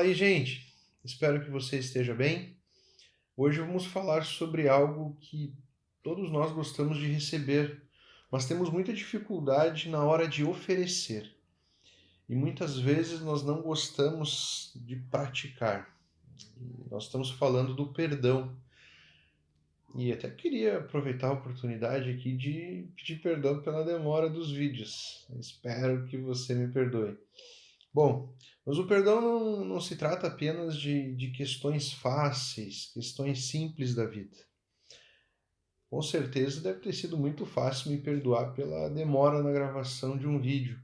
aí, gente? Espero que você esteja bem. Hoje vamos falar sobre algo que todos nós gostamos de receber, mas temos muita dificuldade na hora de oferecer. E muitas vezes nós não gostamos de praticar. Nós estamos falando do perdão. E até queria aproveitar a oportunidade aqui de pedir perdão pela demora dos vídeos. Espero que você me perdoe. Bom, mas o perdão não se trata apenas de questões fáceis, questões simples da vida. Com certeza deve ter sido muito fácil me perdoar pela demora na gravação de um vídeo,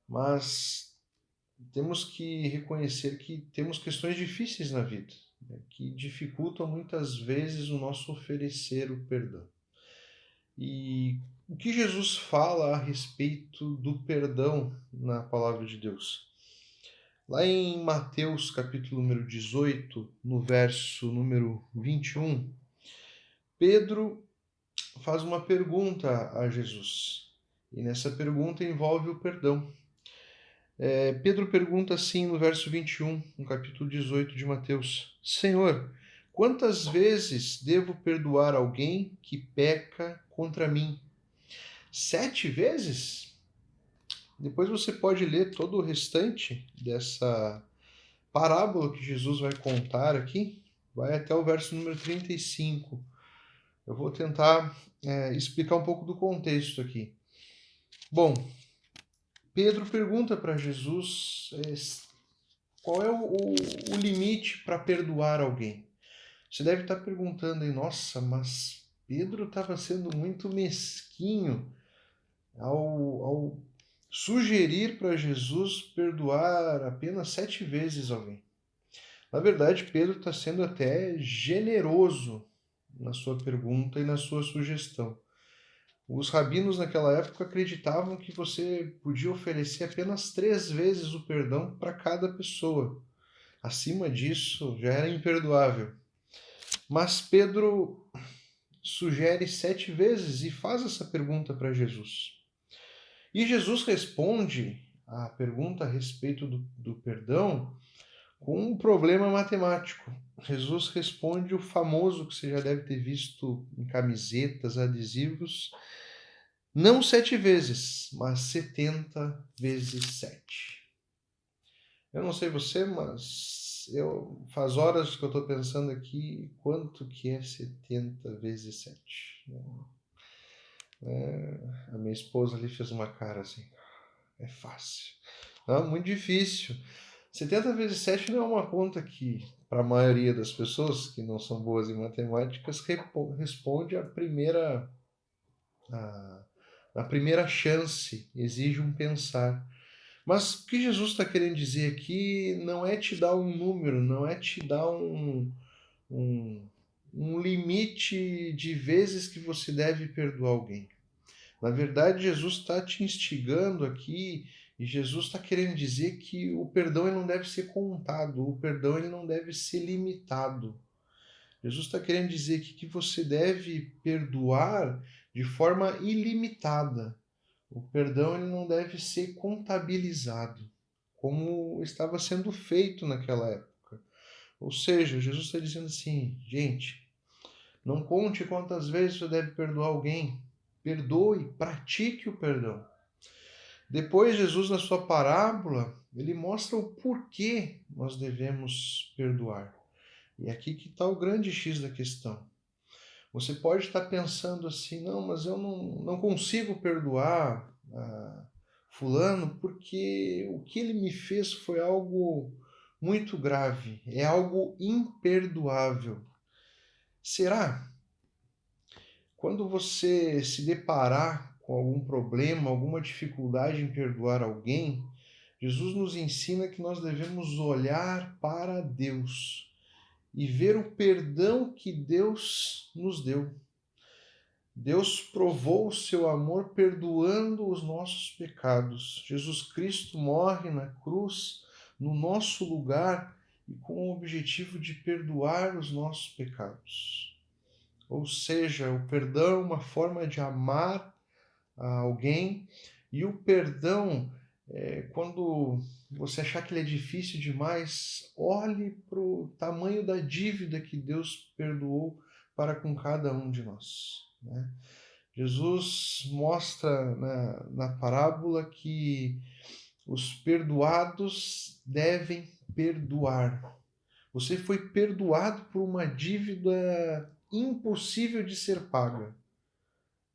mas temos que reconhecer que temos questões difíceis na vida, né, que dificultam muitas vezes o nosso oferecer o perdão. E o que Jesus fala a respeito do perdão na palavra de Deus? Lá em Mateus capítulo número 18, no verso número 21, Pedro faz uma pergunta a Jesus. E nessa pergunta envolve o perdão. Pedro pergunta assim no verso 21, no capítulo 18 de Mateus: Senhor, quantas vezes devo perdoar alguém que peca contra mim? 7 vezes? Depois você pode ler todo o restante dessa parábola que Jesus vai contar aqui, vai até o verso número 35. Eu vou tentar explicar um pouco do contexto aqui. Bom, Pedro pergunta para Jesus qual é o limite para perdoar alguém. Você deve estar perguntando aí, nossa, mas Pedro estava sendo muito mesquinho ao sugerir para Jesus perdoar apenas 7 vezes alguém. Na verdade, Pedro está sendo até generoso na sua pergunta e na sua sugestão. Os rabinos naquela época acreditavam que você podia oferecer apenas 3 vezes o perdão para cada pessoa. Acima disso, já era imperdoável. Mas Pedro sugere 7 vezes e faz essa pergunta para Jesus. E Jesus responde à pergunta a respeito do perdão com um problema matemático. Jesus responde o famoso que você já deve ter visto em camisetas, adesivos, não 7 vezes, mas 70 vezes 7. Eu não sei você, mas faz horas que eu estou pensando aqui quanto que é 70 vezes 7. A minha esposa ali fez uma cara assim, é fácil. Não, muito difícil. 70 vezes 7 não é uma conta que, para a maioria das pessoas que não são boas em matemáticas, responde a primeira chance, exige um pensar. Mas o que Jesus está querendo dizer aqui não é te dar um número, não é te dar um, um limite de vezes que você deve perdoar alguém. Na verdade, Jesus está te instigando aqui e Jesus está querendo dizer que o perdão ele não deve ser contado, o perdão ele não deve ser limitado. Jesus está querendo dizer aqui que você deve perdoar de forma ilimitada. O perdão ele não deve ser contabilizado, como estava sendo feito naquela época. Ou seja, Jesus está dizendo assim, gente, não conte quantas vezes você deve perdoar alguém. Perdoe, pratique o perdão. Depois, Jesus, na sua parábola, ele mostra o porquê nós devemos perdoar. E é aqui que está o grande X da questão. Você pode estar pensando assim, não, mas eu não consigo perdoar fulano porque o que ele me fez foi algo muito grave, é algo imperdoável. Será? Quando você se deparar com algum problema, alguma dificuldade em perdoar alguém, Jesus nos ensina que nós devemos olhar para Deus e ver o perdão que Deus nos deu. Deus provou o seu amor perdoando os nossos pecados. Jesus Cristo morre na cruz no nosso lugar e com o objetivo de perdoar os nossos pecados. Ou seja, o perdão é uma forma de amar a alguém e o perdão Quando você achar que ele é difícil demais, olhe para o tamanho da dívida que Deus perdoou para com cada um de nós, né? Jesus mostra na parábola que os perdoados devem perdoar. Você foi perdoado por uma dívida impossível de ser paga,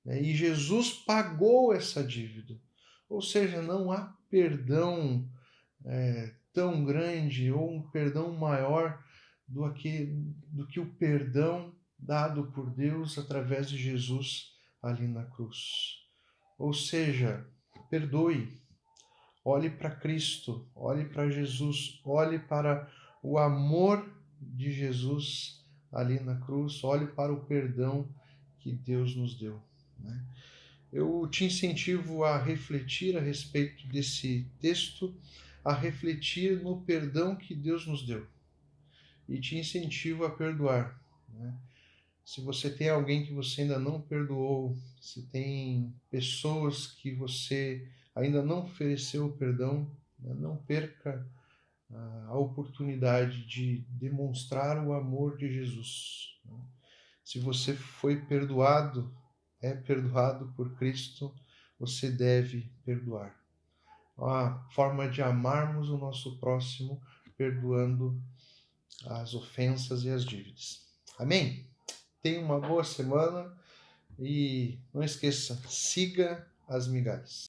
né? E Jesus pagou essa dívida. Ou seja, não há perdão tão grande ou um perdão maior do que o perdão dado por Deus através de Jesus ali na cruz. Ou seja, perdoe, olhe para Cristo, olhe para Jesus, olhe para o amor de Jesus ali na cruz, olhe para o perdão que Deus nos deu, né? Eu te incentivo a refletir a respeito desse texto, a refletir no perdão que Deus nos deu e te incentivo a perdoar, né? Se você tem alguém que você ainda não perdoou, se tem pessoas que você ainda não ofereceu o perdão, né, não perca a oportunidade de demonstrar o amor de Jesus, né? Se você foi perdoado, é perdoado por Cristo, você deve perdoar. A forma de amarmos o nosso próximo, perdoando as ofensas e as dívidas. Amém? Tenha uma boa semana e não esqueça, siga as migalhas.